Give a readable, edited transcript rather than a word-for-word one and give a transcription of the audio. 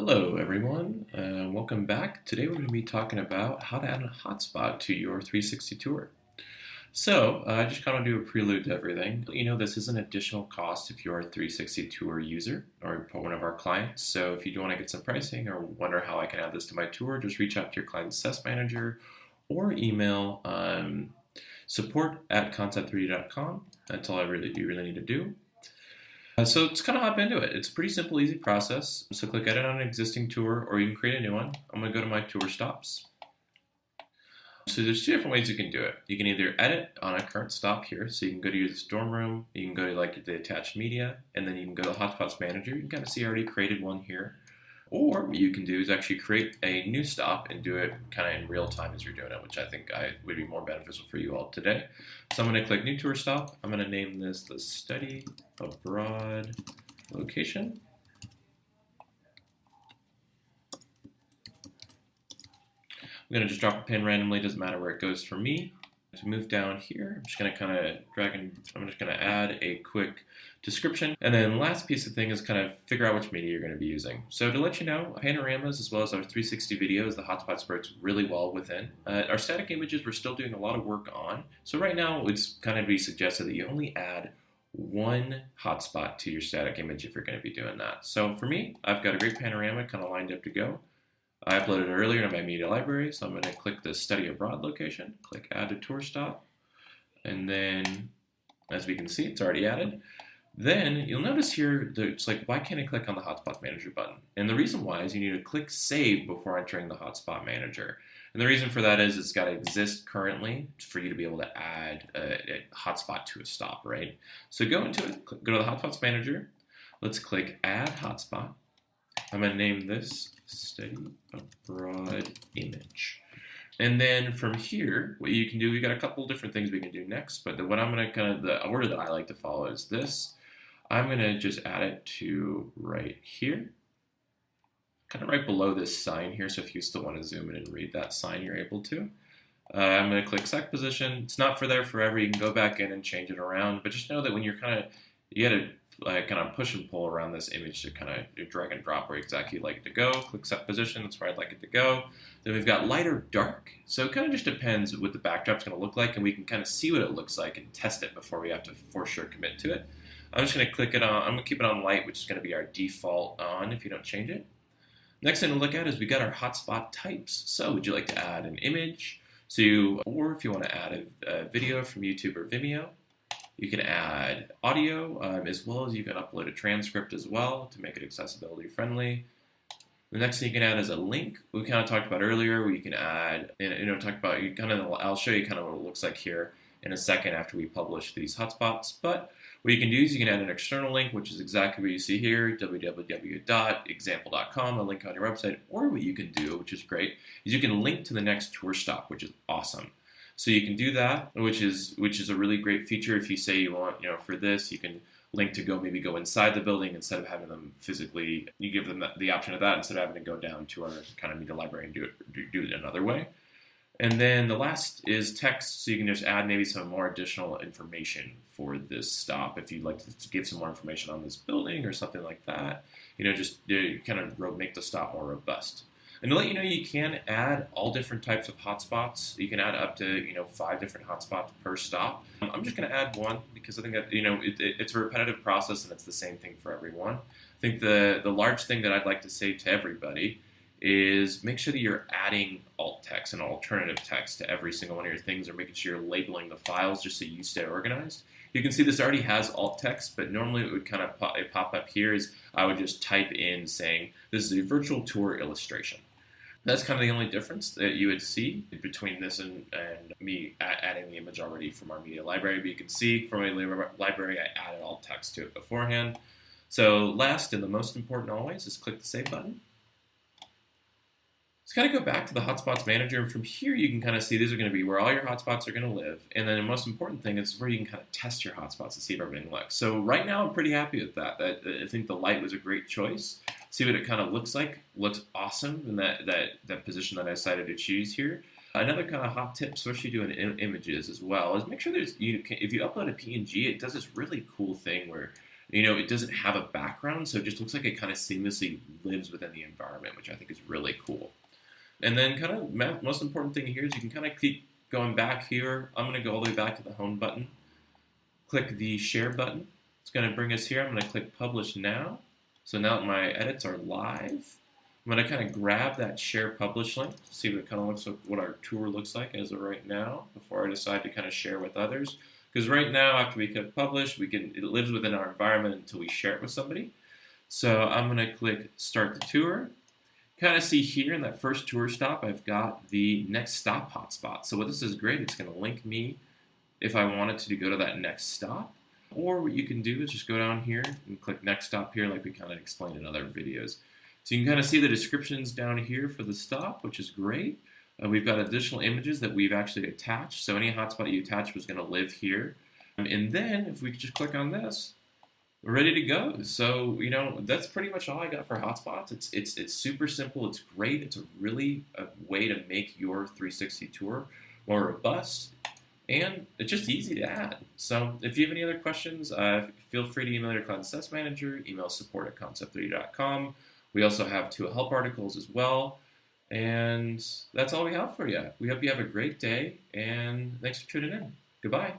Hello, everyone. Welcome back. Today we're going to be talking about how to add a hotspot to your 360 tour. I just kind of do a prelude to everything. This is an additional cost if you're a 360 tour user or one of our clients. So, if you do want to get some pricing or wonder how I can add this to my tour, just reach out to your client success manager or email support@concept3d.com. That's all you really need to do. So let's kind of hop into it. It's a pretty simple, easy process. So click edit on an existing tour, or you can create a new one. I'm going to go to my tour stops. So there's two different ways you can do it. You can either edit on a current stop here. So you can go to your storm room. You can go to like the attached media, and then you can go to Hotspots Manager. You can kind of see I already created one here. Or what you can do is actually create a new stop and do it kind of in real time as you're doing it, which I think would be more beneficial for you all today. So I'm going to click New Tour Stop. I'm going to name this the Study Abroad Location. I'm going to just drop a pin randomly. Doesn't matter where it goes for me. To move down here, I'm just going to kind of I'm just going to add a quick description. And then last piece of thing is kind of figure out which media you're going to be using. So to let you know, panoramas as well as our 360 videos, the Hotspot works really well within. Our static images we're still doing a lot of work on. So right now it's kind of be suggested that you only add one hotspot to your static image if you're going to be doing that. So for me, I've got a great panorama kind of lined up to go. I uploaded it earlier to my media library, so I'm going to click the Study Abroad location, click Add to Tour Stop, and then, as we can see, it's already added. Then you'll notice here, it's like, why can't I click on the Hotspot Manager button? And the reason why is you need to click Save before entering the Hotspot Manager. And the reason for that is it's got to exist currently for you to be able to add a hotspot to a stop, right? So go into it, go to the Hotspots Manager. Let's click Add Hotspot. I'm going to name this Study Abroad Image. And then from here, what you can do, we got a couple different things we can do next, but what I'm going to the order that I like to follow is this. I'm going to just add it to right here, kind of right below this sign here. So if you still want to zoom in and read that sign, you're able to. I'm going to click Select Position. It's not there forever. You can go back in and change it around, but just know that when you got to kind of push and pull around this image to kind of drag and drop where exactly you'd like it to go. Click Set Position, that's where I'd like it to go. Then we've got light or dark. So it kind of just depends what the backdrop's going to look like, and we can kind of see what it looks like and test it before we have to for sure commit to it. I'm just going to click it on, I'm going to keep it on light, which is going to be our default on if you don't change it. Next thing to look at is we got our hotspot types. So would you like to add an image? Or if you want to add a video from YouTube or Vimeo, you can add audio, as well as you can upload a transcript as well to make it accessibility friendly. The next thing you can add is a link. We kind of talked about earlier. We can add, I'll show you kind of what it looks like here in a second after we publish these hotspots. But what you can do is you can add an external link, which is exactly what you see here, www.example.com, a link on your website. Or what you can do, which is great, is you can link to the next tour stop, which is awesome. So you can do that, which is a really great feature. If you say you want, for this, you can link to maybe go inside the building instead of having them physically. You give them the option of that instead of having to go down to our kind of media library and do it another way. And then the last is text, so you can just add maybe some more additional information for this stop if you'd like to give some more information on this building or something like that. Just kind of make the stop more robust. And to let you know, you can add all different types of hotspots. You can add up to 5 different hotspots per stop. I'm just going to add one because I think that it's a repetitive process and it's the same thing for everyone. I think the large thing that I'd like to say to everybody is make sure that you're adding alt text and alternative text to every single one of your things, or making sure you're labeling the files just so you stay organized. You can see this already has alt text, but normally it would kind of pop up here is I would just type in saying this is a virtual tour illustration. That's kind of the only difference that you would see between this and me adding the image already from our media library. But you can see from my library, I added alt text to it beforehand. So last and the most important always is click the Save button. Just kind of go back to the Hotspots Manager, and from here you can kind of see these are going to be where all your hotspots are going to live. And then the most important thing is where you can kind of test your hotspots to see if everything looks. So right now I'm pretty happy with that. I think the light was a great choice. See what it kind of looks like. Looks awesome in that position that I decided to choose here. Another kind of hot tip, especially doing images as well, is make sure if you upload a PNG, it does this really cool thing where It doesn't have a background, so it just looks like it kind of seamlessly lives within the environment, which I think is really cool. And then kind of most important thing here is you can kind of keep going back here. I'm going to go all the way back to the home button. Click the share button. It's going to bring us here. I'm going to click publish now. So now my edits are live. I'm going to kind of grab that share publish link, see what it kind of looks like, what our tour looks like as of right now, before I decide to kind of share with others. Because right now, after we click publish, it lives within our environment until we share it with somebody. So I'm going to click start the tour. Kind of see here in that first tour stop, I've got the next stop hotspot. So what this is great, it's going to link me if I wanted to go to that next stop. Or what you can do is just go down here and click next stop here like we kind of explained in other videos. So you can kind of see the descriptions down here for the stop, which is great. We've got additional images that we've actually attached. So any hotspot you attach was going to live here. And then if we just click on this, we're ready to go. So, that's pretty much all I got for hotspots. It's super simple. It's great. It's a way to make your 360 tour more robust. And it's just easy to add. So if you have any other questions, feel free to email your cloud success manager, email support@concept3d.com. We also have 2 help articles as well. And that's all we have for you. We hope you have a great day, and thanks for tuning in. Goodbye.